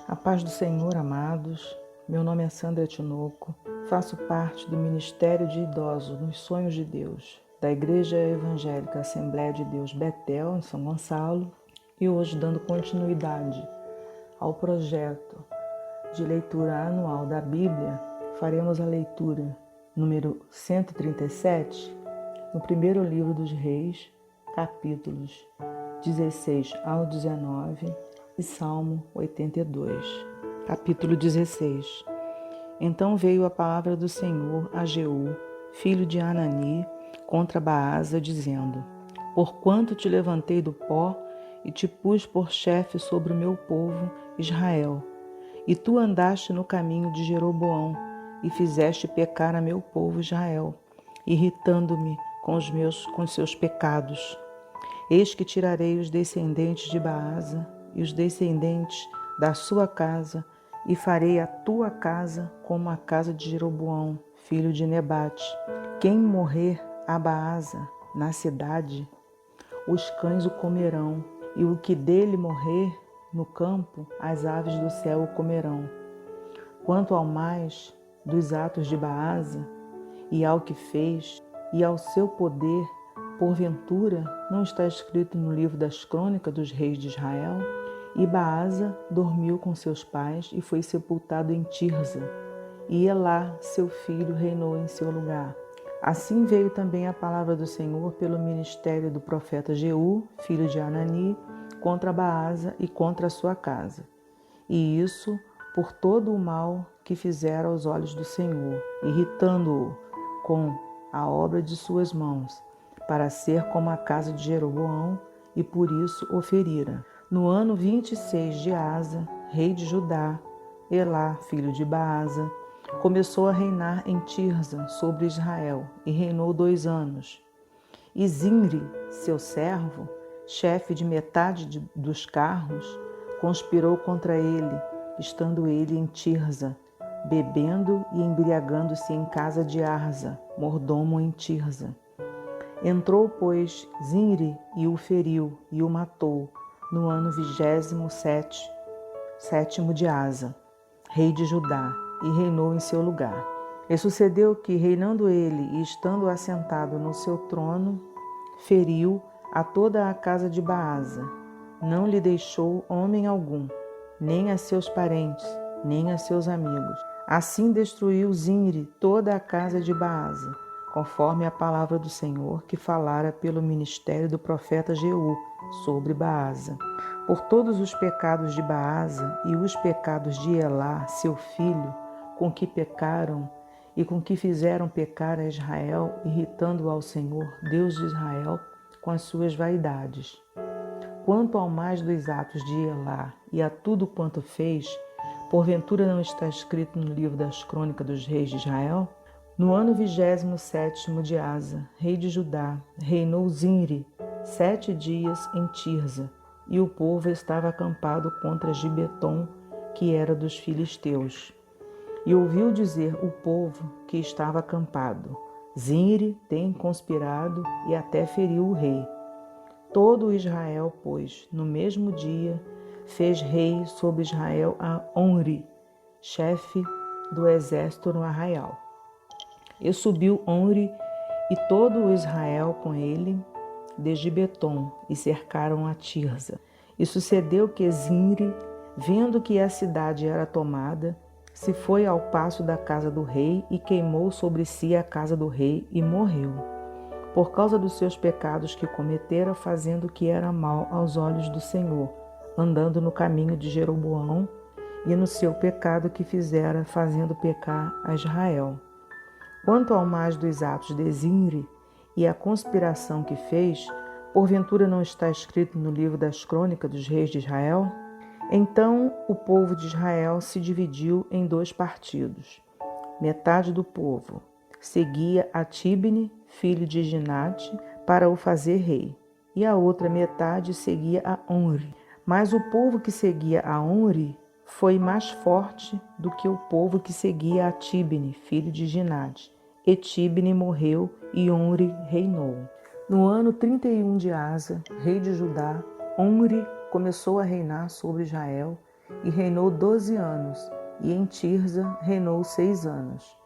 A paz do Senhor, amados. Meu nome é Sandra Tinoco. Faço parte do Ministério de Idosos nos Sonhos de Deus, da Igreja Evangélica Assembleia de Deus Betel, em São Gonçalo, e hoje dando continuidade ao projeto de leitura anual da Bíblia, faremos a leitura número 137, no primeiro livro dos Reis, capítulos 16 ao 19 e Salmo 82. Capítulo 16. Então veio a palavra do Senhor a Jeú, filho de Anani, contra Baasa, dizendo: Porquanto te levantei do pó e te pus por chefe sobre o meu povo Israel, e tu andaste no caminho de Jeroboão, e fizeste pecar a meu povo Israel, irritando-me com seus pecados. Eis que tirarei os descendentes de Baasa e os descendentes da sua casa, e farei a tua casa como a casa de Jeroboão, filho de Nebate. Quem morrer a Baasa na cidade, os cães o comerão, e o que dele morrer no campo, as aves do céu o comerão. Quanto ao mais dos atos de Baasa, e ao que fez, e ao seu poder, porventura, não está escrito no livro das crônicas dos reis de Israel? E Baasa dormiu com seus pais e foi sepultado em Tirza, e Elá, seu filho, reinou em seu lugar. Assim veio também a palavra do Senhor pelo ministério do profeta Jeú, filho de Anani, contra Baasa e contra a sua casa. E isso por todo o mal que fizera aos olhos do Senhor, irritando-o com a obra de suas mãos, para ser como a casa de Jeroboão, e por isso o ferira. No ano 26 de Asa, rei de Judá, Elá, filho de Baasa, começou a reinar em Tirza sobre Israel, e reinou 2 anos. E Zimri, seu servo, chefe de metade dos carros, conspirou contra ele, estando ele em Tirza, bebendo e embriagando-se em casa de Arza, mordomo em Tirza. Entrou, pois, Zimri e o feriu e o matou, no ano 27º de Asa, rei de Judá, e reinou em seu lugar. E sucedeu que, reinando ele e estando assentado no seu trono, feriu a toda a casa de Baasa. Não lhe deixou homem algum, nem a seus parentes, nem a seus amigos. Assim destruiu Zimri toda a casa de Baasa, conforme a palavra do Senhor que falara pelo ministério do profeta Jeú sobre Baasa. Por todos os pecados de Baasa e os pecados de Elá, seu filho, com que pecaram e com que fizeram pecar a Israel, irritando ao Senhor, Deus de Israel, com as suas vaidades. Quanto ao mais dos atos de Elá e a tudo quanto fez, porventura não está escrito no livro das crônicas dos reis de Israel? No ano 27º de Asa, rei de Judá, reinou Zimri 7 dias em Tirza, e o povo estava acampado contra Gibeton, que era dos filisteus. E ouviu dizer o povo que estava acampado: Zimri tem conspirado e até feriu o rei. Todo Israel, pois, no mesmo dia, fez rei sobre Israel a Omri, chefe do exército no arraial. E subiu Omri e todo o Israel com ele, desde Betom, e cercaram a Tirza. E sucedeu que Zimri, vendo que a cidade era tomada, se foi ao paço da casa do rei e queimou sobre si a casa do rei e morreu, por causa dos seus pecados que cometera, fazendo o que era mal aos olhos do Senhor, andando no caminho de Jeroboão, e no seu pecado que fizera, fazendo pecar a Israel. Quanto ao mais dos atos de Zimri e a conspiração que fez, porventura não está escrito no livro das crônicas dos reis de Israel? Então o povo de Israel se dividiu em 2 partidos. Metade do povo seguia a Tibni, filho de Ginate, para o fazer rei, e a outra metade seguia a Omri. Mas o povo que seguia a Omri foi mais forte do que o povo que seguia a Tibni, filho de Ginate. E Tibni morreu e Omri reinou. No ano 31 de Asa, rei de Judá, Omri começou a reinar sobre Israel e reinou 12 anos, e em Tirza reinou 6 anos.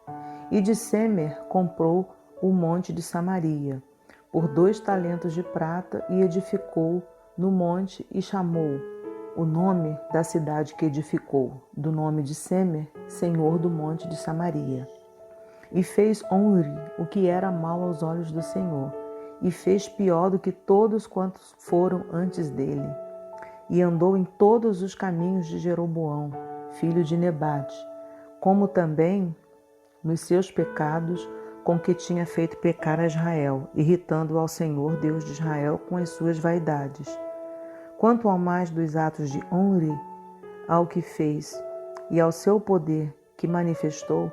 E de Semer comprou o monte de Samaria, por 2 talentos de prata, e edificou no monte, e chamou o nome da cidade que edificou, do nome de Semer, senhor do monte de Samaria. E fez Onri o que era mal aos olhos do Senhor, e fez pior do que todos quantos foram antes dele. E andou em todos os caminhos de Jeroboão, filho de Nebate, como também nos seus pecados, com que tinha feito pecar a Israel, irritando ao Senhor, Deus de Israel, com as suas vaidades. Quanto ao mais dos atos de Onri, ao que fez e ao seu poder que manifestou,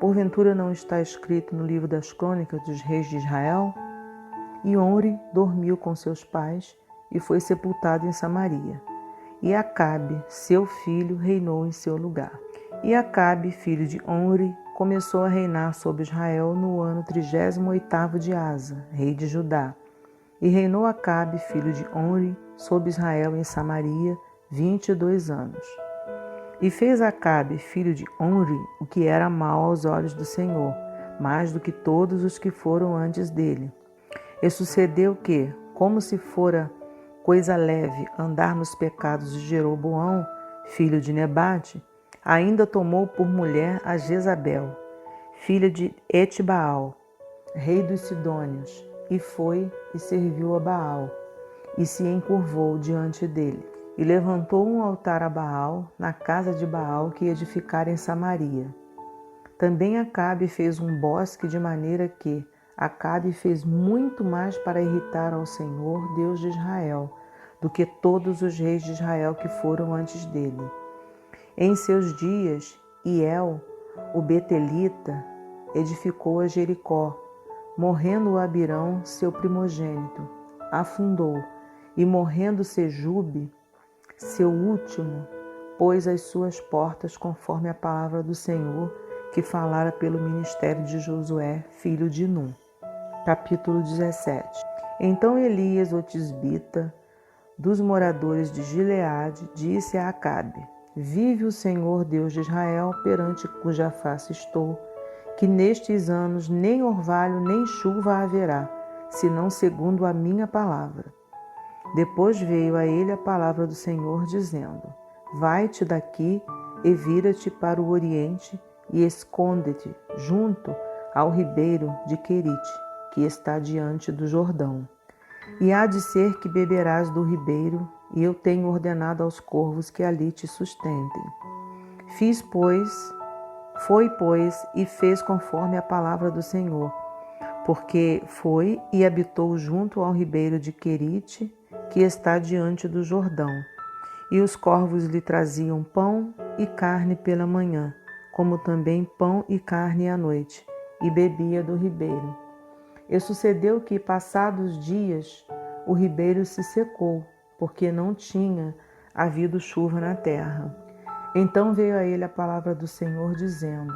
porventura não está escrito no livro das crônicas dos reis de Israel? E Onri dormiu com seus pais e foi sepultado em Samaria. E Acabe, seu filho, reinou em seu lugar. E Acabe, filho de Onri, começou a reinar sobre Israel no ano 38º de Asa, rei de Judá. E reinou Acabe, filho de Onri, sobre Israel em Samaria, 22 anos. E fez Acabe, filho de Onri, o que era mal aos olhos do Senhor, mais do que todos os que foram antes dele. E sucedeu que, como se fora coisa leve andar nos pecados de Jeroboão, filho de Nebate, ainda tomou por mulher a Jezabel, filha de Etbaal, rei dos Sidônios, e foi e serviu a Baal, e se encurvou diante dele. E levantou um altar a Baal na casa de Baal que edificara em Samaria. Também Acabe fez um bosque, de maneira que Acabe fez muito mais para irritar ao Senhor, Deus de Israel, do que todos os reis de Israel que foram antes dele. Em seus dias, Iel, o Betelita, edificou a Jericó, morrendo o Abirão, seu primogênito, afundou, e morrendo Sejube, seu último, pôs as suas portas conforme a palavra do Senhor, que falara pelo ministério de Josué, filho de Num. Capítulo 17. Então Elias, o tisbita, dos moradores de Gileade, disse a Acabe: Vive o Senhor Deus de Israel, perante cuja face estou, que nestes anos nem orvalho nem chuva haverá, senão segundo a minha palavra. Depois veio a ele a palavra do Senhor, dizendo: Vai-te daqui e vira-te para o oriente e esconde-te junto ao ribeiro de Querite, que está diante do Jordão. E há de ser que beberás do ribeiro, e eu tenho ordenado aos corvos que ali te sustentem. Foi, pois, e fez conforme a palavra do Senhor, porque foi e habitou junto ao ribeiro de Querite, que está diante do Jordão. E os corvos lhe traziam pão e carne pela manhã, como também pão e carne à noite, e bebia do ribeiro. E sucedeu que, passados dias, o ribeiro se secou, porque não tinha havido chuva na terra. Então veio a ele a palavra do Senhor, dizendo: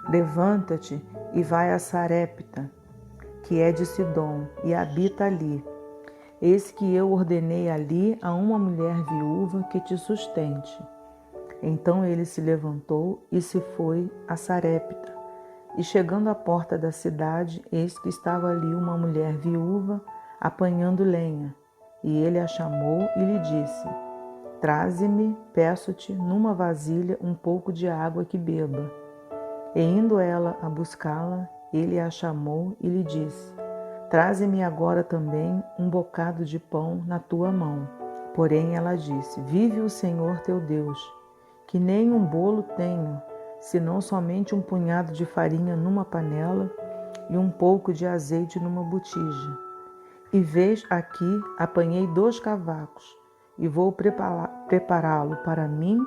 Levanta-te e vai a Sarepta, que é de Sidom, e habita ali. Eis que eu ordenei ali a uma mulher viúva que te sustente. Então ele se levantou e se foi a Sarepta. E chegando à porta da cidade, eis que estava ali uma mulher viúva apanhando lenha. E ele a chamou e lhe disse: Traze-me, peço-te, numa vasilha um pouco de água que beba. E indo ela a buscá-la, ele a chamou e lhe disse: Traze-me agora também um bocado de pão na tua mão. Porém ela disse: Vive o Senhor teu Deus, que nem um bolo tenho, senão somente um punhado de farinha numa panela e um pouco de azeite numa botija. E vês aqui, apanhei 2 cavacos, e vou prepará-lo para mim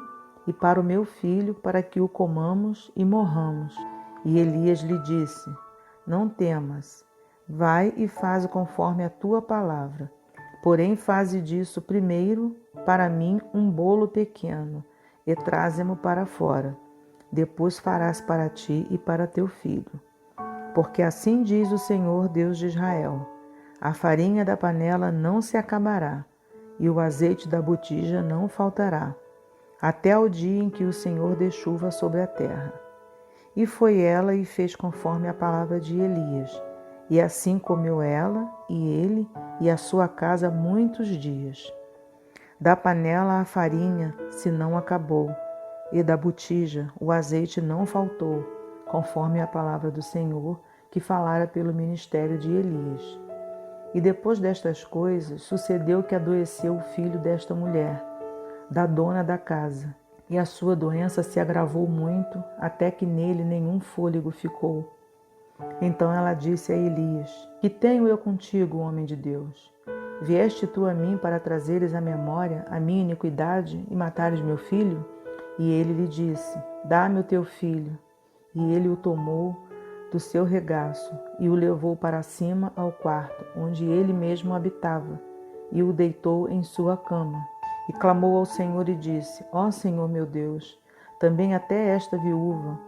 e para o meu filho, para que o comamos e morramos. E Elias lhe disse: Não temas, vai e faze conforme a tua palavra. Porém faze disso primeiro para mim um bolo pequeno, e traze-mo para fora. Depois farás para ti e para teu filho. Porque assim diz o Senhor Deus de Israel: a farinha da panela não se acabará, e o azeite da botija não faltará, até ao dia em que o Senhor dê chuva sobre a terra. E foi ela e fez conforme a palavra de Elias. E assim comeu ela e ele e a sua casa muitos dias. Da panela a farinha se não acabou, e da botija o azeite não faltou, conforme a palavra do Senhor que falara pelo ministério de Elias. E depois destas coisas, sucedeu que adoeceu o filho desta mulher, da dona da casa, e a sua doença se agravou muito, até que nele nenhum fôlego ficou. Então ela disse a Elias: Que tenho eu contigo, homem de Deus? Vieste tu a mim para trazeres à memória a minha iniquidade e matares meu filho? E ele lhe disse: Dá-me o teu filho. E ele o tomou do seu regaço e o levou para cima ao quarto, onde ele mesmo habitava, e o deitou em sua cama. E clamou ao Senhor e disse: Ó Senhor meu Deus, também até esta viúva,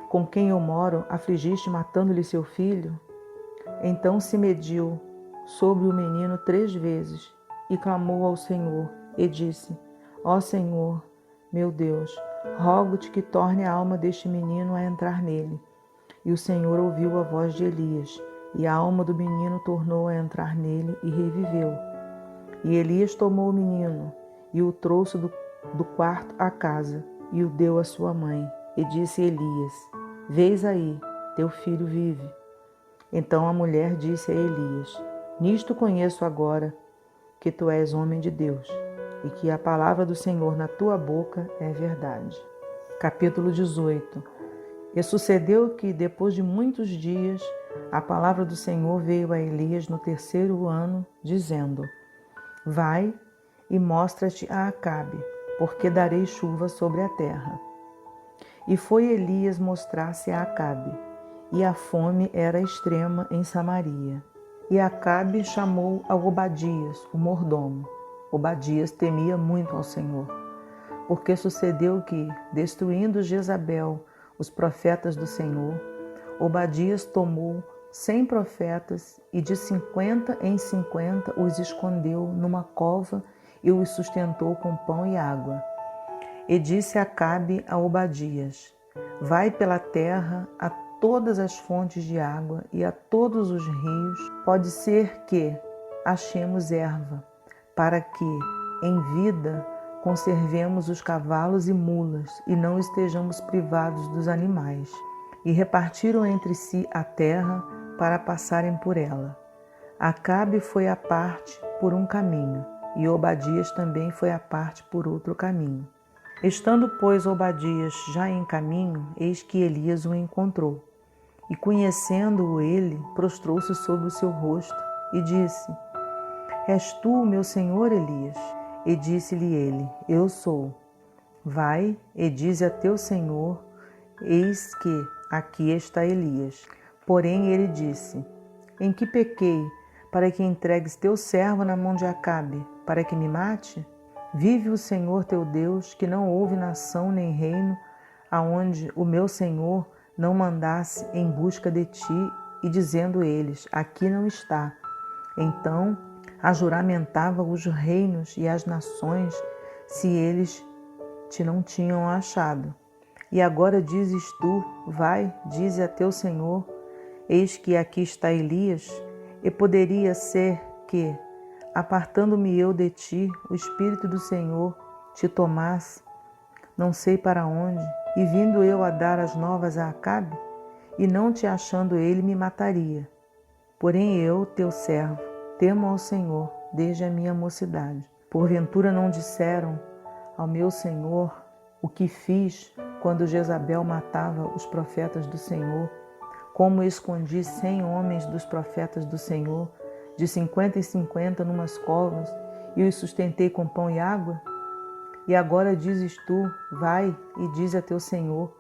com quem eu moro, afligiste matando-lhe seu filho? Então se mediu sobre o menino 3 vezes e clamou ao Senhor e disse: Ó Senhor, meu Deus, rogo-te que torne a alma deste menino a entrar nele. E o Senhor ouviu a voz de Elias, e a alma do menino tornou a entrar nele e reviveu. E Elias tomou o menino e o trouxe do quarto à casa e o deu à sua mãe. E disse Elias: Vês aí, teu filho vive. Então a mulher disse a Elias: Nisto conheço agora que tu és homem de Deus, e que a palavra do Senhor na tua boca é verdade. Capítulo 18. E sucedeu que, depois de muitos dias, a palavra do Senhor veio a Elias no 3º ano, dizendo: Vai e mostra-te a Acabe, porque darei chuva sobre a terra. E foi Elias mostrar-se a Acabe, e a fome era extrema em Samaria. E Acabe chamou a Obadias, o mordomo. Obadias temia muito ao Senhor, porque sucedeu que, destruindo Jezabel os profetas do Senhor, Obadias tomou 100 profetas e de 50 em 50 os escondeu numa cova e os sustentou com pão e água. E disse Acabe a Obadias: Vai pela terra a todas as fontes de água e a todos os rios, pode ser que achemos erva, para que, em vida, conservemos os cavalos e mulas e não estejamos privados dos animais. E repartiram entre si a terra para passarem por ela. Acabe foi à parte por um caminho, e Obadias também foi à parte por outro caminho. Estando, pois, Obadias já em caminho, eis que Elias o encontrou. E conhecendo-o ele, prostrou-se sobre o seu rosto e disse: És tu, meu senhor Elias? E disse-lhe ele: Eu sou. Vai e dize a teu senhor: Eis que aqui está Elias. Porém ele disse: Em que pequei, para que entregues teu servo na mão de Acabe, para que me mate? Vive o Senhor teu Deus, que não houve nação nem reino, aonde o meu Senhor não mandasse em busca de ti, e dizendo eles: Aqui não está. Então ajuramentava os reinos e as nações, se eles te não tinham achado. E agora dizes tu: Vai, dize a teu Senhor: Eis que aqui está Elias. E poderia ser que, apartando-me eu de ti, o Espírito do Senhor te tomasse, não sei para onde, e vindo eu a dar as novas a Acabe, e não te achando ele, me mataria. Porém eu, teu servo, temo ao Senhor desde a minha mocidade. Porventura não disseram ao meu Senhor o que fiz quando Jezabel matava os profetas do Senhor, como escondi 100 homens dos profetas do Senhor, de 50 em 50 numas covas, e os sustentei com pão e água? E agora dizes tu: Vai e diz a teu Senhor: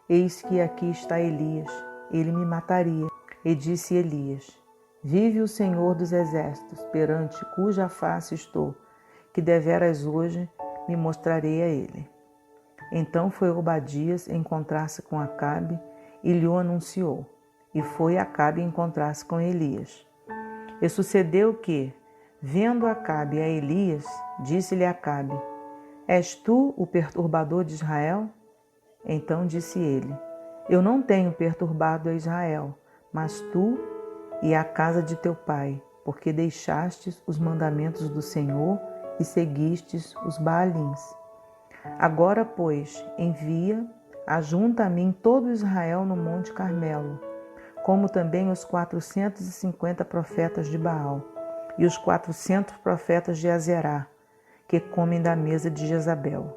Eis que aqui está Elias, ele me mataria. E disse Elias: Vive o Senhor dos exércitos, perante cuja face estou, que deveras hoje me mostrarei a ele. Então foi Obadias encontrar-se com Acabe e lhe o anunciou. E foi Acabe encontrar-se com Elias. E sucedeu que, vendo Acabe a Elias, disse-lhe Acabe: És tu o perturbador de Israel? Então disse ele: Eu não tenho perturbado a Israel, mas tu e a casa de teu pai, porque deixastes os mandamentos do Senhor e seguistes os Baalins. Agora, pois, envia, ajunta a mim todo Israel no Monte Carmelo, como também os 450 profetas de Baal e os 400 profetas de Azerá, que comem da mesa de Jezabel.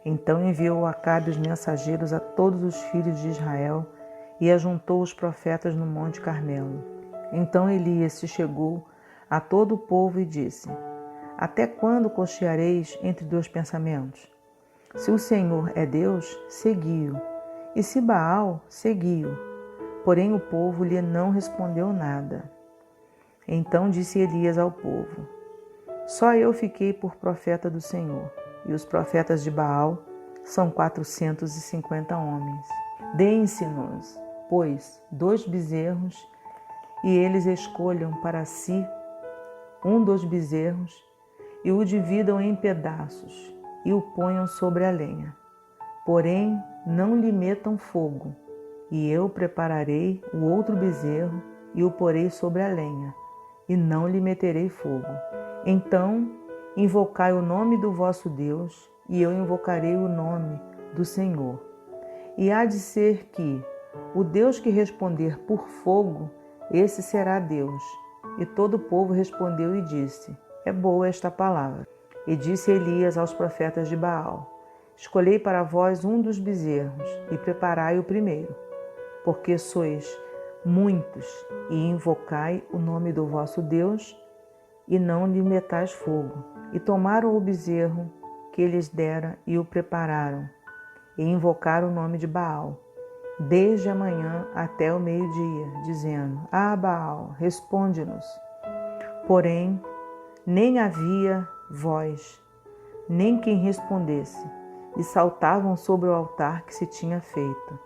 Então enviou Acabe os mensageiros a todos os filhos de Israel e ajuntou os profetas no Monte Carmelo. Então Elias se chegou a todo o povo e disse: Até quando cocheareis entre dois pensamentos? Se o Senhor é Deus, segui-o, e se Baal, segui-o. Porém o povo lhe não respondeu nada. Então disse Elias ao povo: Só eu fiquei por profeta do Senhor, e os profetas de Baal são 450 homens. Deem-se-nos, pois, 2 bezerros, e eles escolham para si um dos bezerros, e o dividam em pedaços, e o ponham sobre a lenha. Porém, não lhe metam fogo, e eu prepararei o outro bezerro, e o porei sobre a lenha, e não lhe meterei fogo. Então, invocai o nome do vosso Deus, e eu invocarei o nome do Senhor. E há de ser que o Deus que responder por fogo, esse será Deus. E todo o povo respondeu e disse: É boa esta palavra. E disse Elias aos profetas de Baal: Escolhei para vós um dos bezerros, e preparai o primeiro, porque sois muitos, e invocai o nome do vosso Deus, e não lhe metais fogo. E tomaram o bezerro que lhes dera e o prepararam, e invocaram o nome de Baal, desde a manhã até o meio-dia, dizendo: Baal, responde-nos. Porém, nem havia voz, nem quem respondesse, e saltavam sobre o altar que se tinha feito.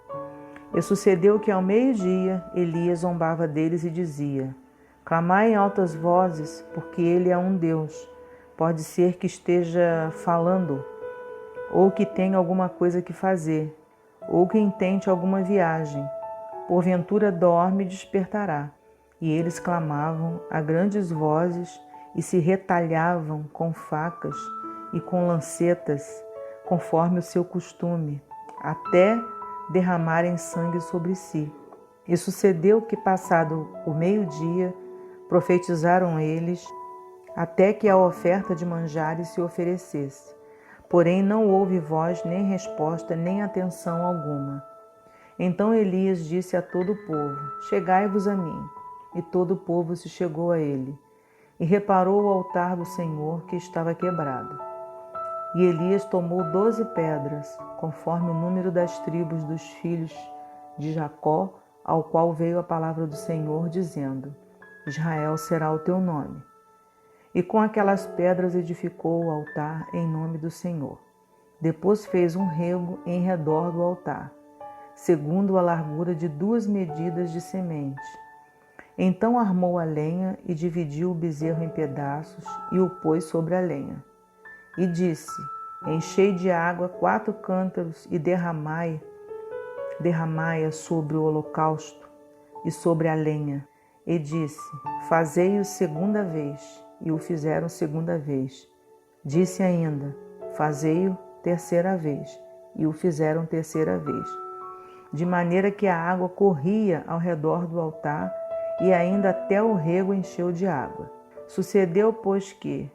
E sucedeu que ao meio-dia Elias zombava deles e dizia: Clamai em altas vozes, porque ele é um Deus. Pode ser que esteja falando, ou que tenha alguma coisa que fazer, ou que intente alguma viagem. Porventura dorme e despertará. E eles clamavam a grandes vozes e se retalhavam com facas e com lancetas, conforme o seu costume, até derramarem sangue sobre si. E sucedeu que, passado o meio-dia, profetizaram eles, até que a oferta de manjares se oferecesse. Porém não houve voz, nem resposta, nem atenção alguma. Então Elias disse a todo o povo: Chegai-vos a mim. E todo o povo se chegou a ele, e reparou o altar do Senhor que estava quebrado. E Elias tomou 12 pedras, conforme o número das tribos dos filhos de Jacó, ao qual veio a palavra do Senhor, dizendo: Israel será o teu nome. E com aquelas pedras edificou o altar em nome do Senhor. Depois fez um rego em redor do altar, segundo a largura de 2 medidas de semente. Então armou a lenha e dividiu o bezerro em pedaços e o pôs sobre a lenha. E disse: Enchei de água 4 cântaros e derramai-a sobre o holocausto e sobre a lenha. E disse: Fazei-o segunda vez. E o fizeram segunda vez. Disse ainda: Fazei-o terceira vez. E o fizeram terceira vez. De maneira que a água corria ao redor do altar, e ainda até o rego encheu de água. Sucedeu, pois, que,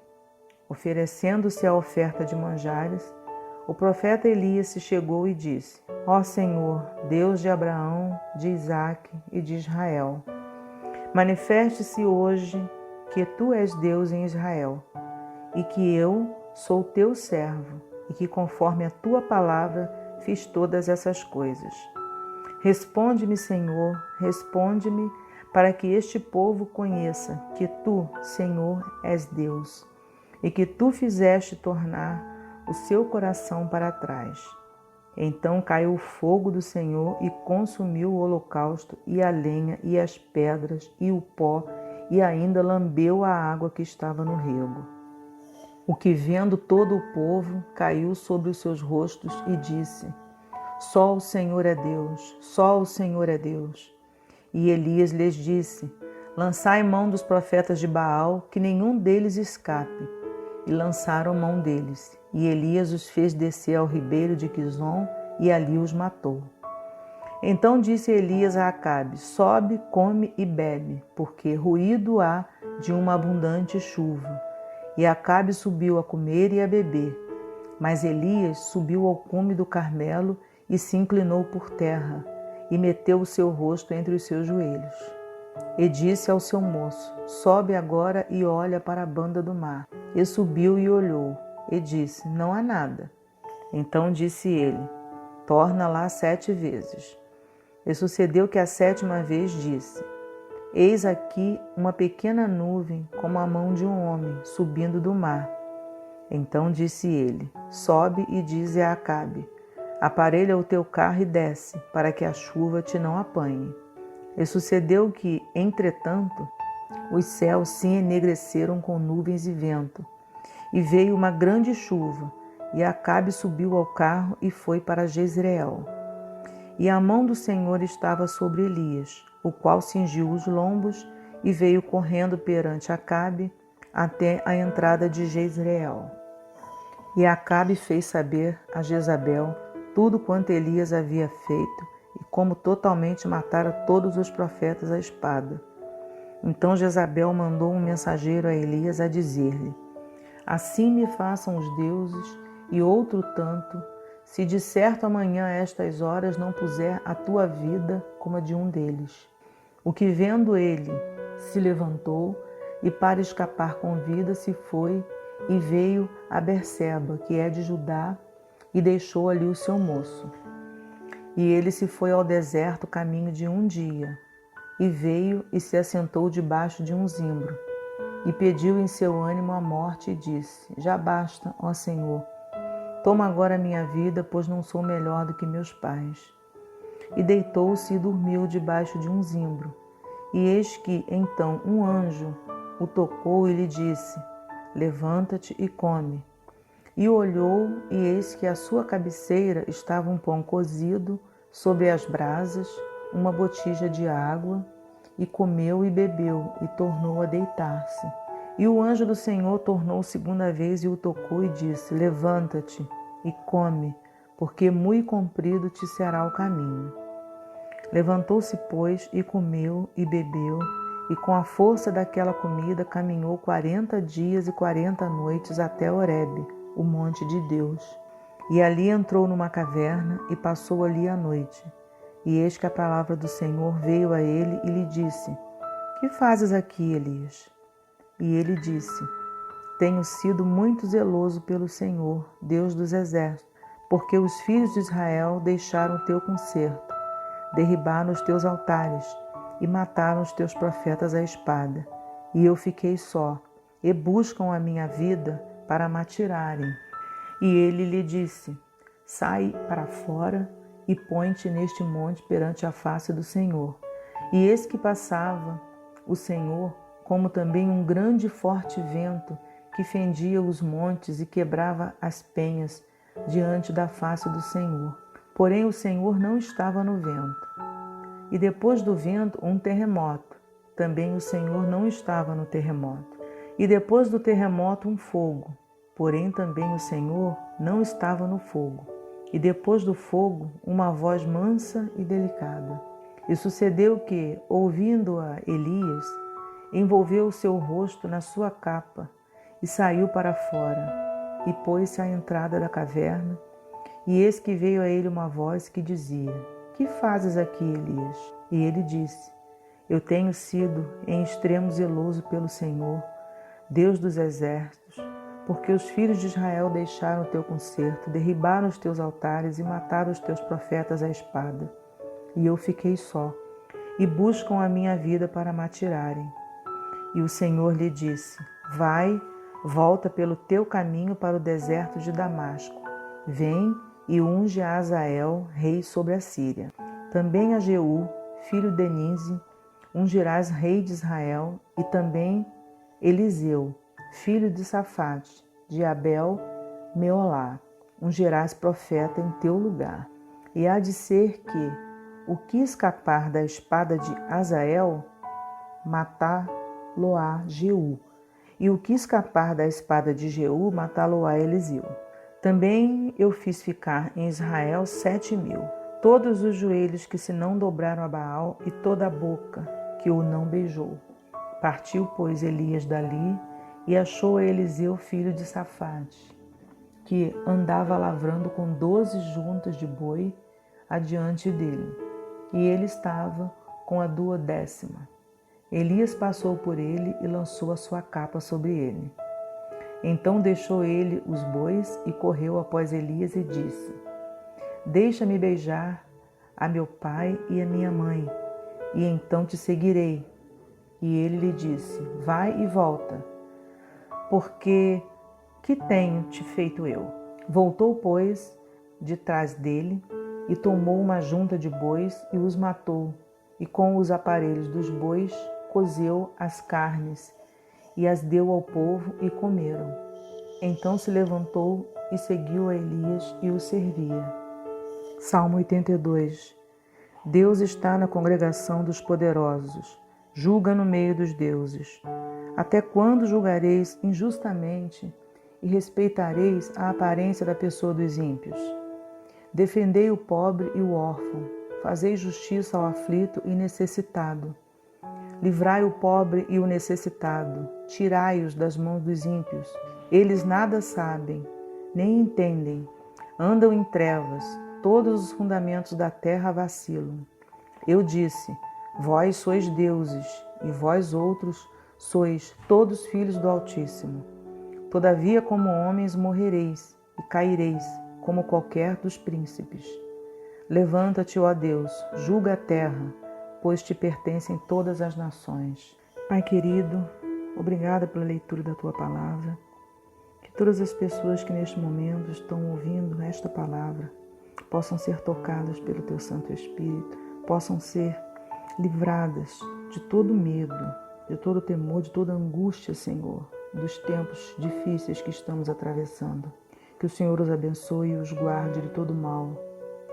oferecendo-se a oferta de manjares, o profeta Elias se chegou e disse: Ó Senhor, Deus de Abraão, de Isaque e de Israel, manifeste-se hoje que tu és Deus em Israel, e que eu sou teu servo, e que conforme a tua palavra fiz todas essas coisas. Responde-me, Senhor, responde-me, para que este povo conheça que tu, Senhor, és Deus, e que tu fizeste tornar o seu coração para trás. Então caiu o fogo do Senhor e consumiu o holocausto, e a lenha, e as pedras, e o pó, e ainda lambeu a água que estava no rego. o que vendo todo o povo caiu sobre os seus rostos e disse: Só o Senhor é Deus, só o Senhor é Deus. E Elias lhes disse: Lançai mão dos profetas de Baal, que nenhum deles escape. E lançaram mão deles. E Elias os fez descer ao ribeiro de Quizon e ali os matou. Então disse Elias a Acabe: Sobe, come e bebe, porque ruído há de uma abundante chuva. E Acabe subiu a comer e a beber. Mas Elias subiu ao cume do Carmelo e se inclinou por terra, e meteu o seu rosto entre os seus joelhos. E disse ao seu moço: Sobe agora e olha para a banda do mar. E subiu e olhou, e disse: Não há nada. Então disse ele: Torna lá 7 vezes. E sucedeu que a 7ª vez disse: Eis aqui uma pequena nuvem, como a mão de um homem, subindo do mar. Então disse ele: Sobe e dize a Acabe: Aparelha o teu carro e desce, para que a chuva te não apanhe. E sucedeu que, entretanto, os céus se enegreceram com nuvens e vento, e veio uma grande chuva, e Acabe subiu ao carro e foi para Jezreel. E a mão do Senhor estava sobre Elias, o qual cingiu os lombos e veio correndo perante Acabe até a entrada de Jezreel. E Acabe fez saber a Jezabel tudo quanto Elias havia feito e como totalmente matara todos os profetas à espada. Então Jezabel mandou um mensageiro a Elias a dizer-lhe: Assim me façam os deuses e outro tanto, se de certo amanhã a estas horas não puser a tua vida como a de um deles. O que vendo ele se levantou e para escapar com vida se foi e veio a Berseba, que é de Judá, e deixou ali o seu moço. E ele se foi ao deserto caminho de um dia, e veio e se assentou debaixo de um zimbro, e pediu em seu ânimo a morte e disse: Já basta, ó Senhor, toma agora a minha vida, pois não sou melhor do que meus pais. E deitou-se e dormiu debaixo de um zimbro. E eis que, então, um anjo o tocou e lhe disse: Levanta-te e come. E olhou, e eis que à sua cabeceira estava um pão cozido sobre as brasas, uma botija de água, e comeu e bebeu, e tornou a deitar-se. E o anjo do Senhor tornou 2ª vez e o tocou e disse: Levanta-te e come, porque muito comprido te será o caminho. Levantou-se, pois, e comeu e bebeu, e com a força daquela comida caminhou 40 dias e 40 noites até Horebe, o monte de Deus. E ali entrou numa caverna e passou ali a noite. E eis que a palavra do Senhor veio a ele e lhe disse: Que fazes aqui, Elias? E ele disse: Tenho sido muito zeloso pelo Senhor, Deus dos exércitos, porque os filhos de Israel deixaram o teu concerto, derribaram os teus altares e mataram os teus profetas à espada. E eu fiquei só, e buscam a minha vida para me atirarem. E ele lhe disse: Sai para fora e põe-te neste monte perante a face do Senhor. E eis que passava o Senhor, como também um grande e forte vento que fendia os montes e quebrava as penhas diante da face do Senhor. Porém o Senhor não estava no vento. E depois do vento, um terremoto. Também o Senhor não estava no terremoto. E depois do terremoto, um fogo. Porém também o Senhor não estava no fogo. E depois do fogo, uma voz mansa e delicada. E sucedeu que, ouvindo-a Elias, envolveu o seu rosto na sua capa e saiu para fora, e pôs-se à entrada da caverna. E eis que veio a ele uma voz que dizia: Que fazes aqui, Elias? E ele disse: Eu tenho sido em extremo zeloso pelo Senhor, Deus dos exércitos, porque os filhos de Israel deixaram o teu concerto, derribaram os teus altares e mataram os teus profetas à espada. E eu fiquei só, e buscam a minha vida para me atirarem. E o Senhor lhe disse: Vai, volta pelo teu caminho para o deserto de Damasco. Vem e unge a Azael, rei sobre a Síria. Também a Jeú, filho de Nise, ungirás rei de Israel, e também Eliseu, filho de Safate, de Abel Meolá, ungirás profeta em teu lugar. E há de ser que o que escapar da espada de Azael, matá-lo-á Jeú, e o que escapar da espada de Jeú, matá-lo-á Eliseu. Também eu fiz ficar em Israel 7.000, todos os joelhos que se não dobraram a Baal e toda a boca que o não beijou. Partiu, pois, Elias dali e achou a Eliseu, filho de Safate, que andava lavrando com 12 juntas de boi adiante dele, e ele estava com a 12ª. Elias passou por ele e lançou a sua capa sobre ele. Então deixou ele os bois e correu após Elias e disse: Deixa-me beijar a meu pai e a minha mãe, e então te seguirei. E ele lhe disse: Vai e volta, porque que tenho te feito eu? Voltou, pois, de trás dele, e tomou uma junta de bois e os matou, e com os aparelhos dos bois cozeu as carnes, e as deu ao povo, e comeram. Então se levantou e seguiu a Elias e o servia. Salmo 82. Deus está na congregação dos poderosos, julga no meio dos deuses. Até quando julgareis injustamente e respeitareis a aparência da pessoa dos ímpios? Defendei o pobre e o órfão, fazei justiça ao aflito e necessitado. Livrai o pobre e o necessitado, tirai-os das mãos dos ímpios. Eles nada sabem, nem entendem, andam em trevas, todos os fundamentos da terra vacilam. Eu disse: Vós sois deuses, e vós outros sois todos filhos do Altíssimo. Todavia, como homens morrereis, e caireis, como qualquer dos príncipes. Levanta-te, ó Deus, julga a terra, pois te pertencem todas as nações. Pai querido, obrigada pela leitura da Tua palavra. Que todas as pessoas que neste momento estão ouvindo esta palavra possam ser tocadas pelo Teu Santo Espírito, possam ser livradas de todo medo, de todo temor, de toda angústia, Senhor, dos tempos difíceis que estamos atravessando. Que o Senhor os abençoe e os guarde de todo mal,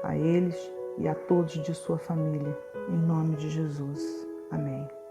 a eles e a todos de sua família. Em nome de Jesus. Amém.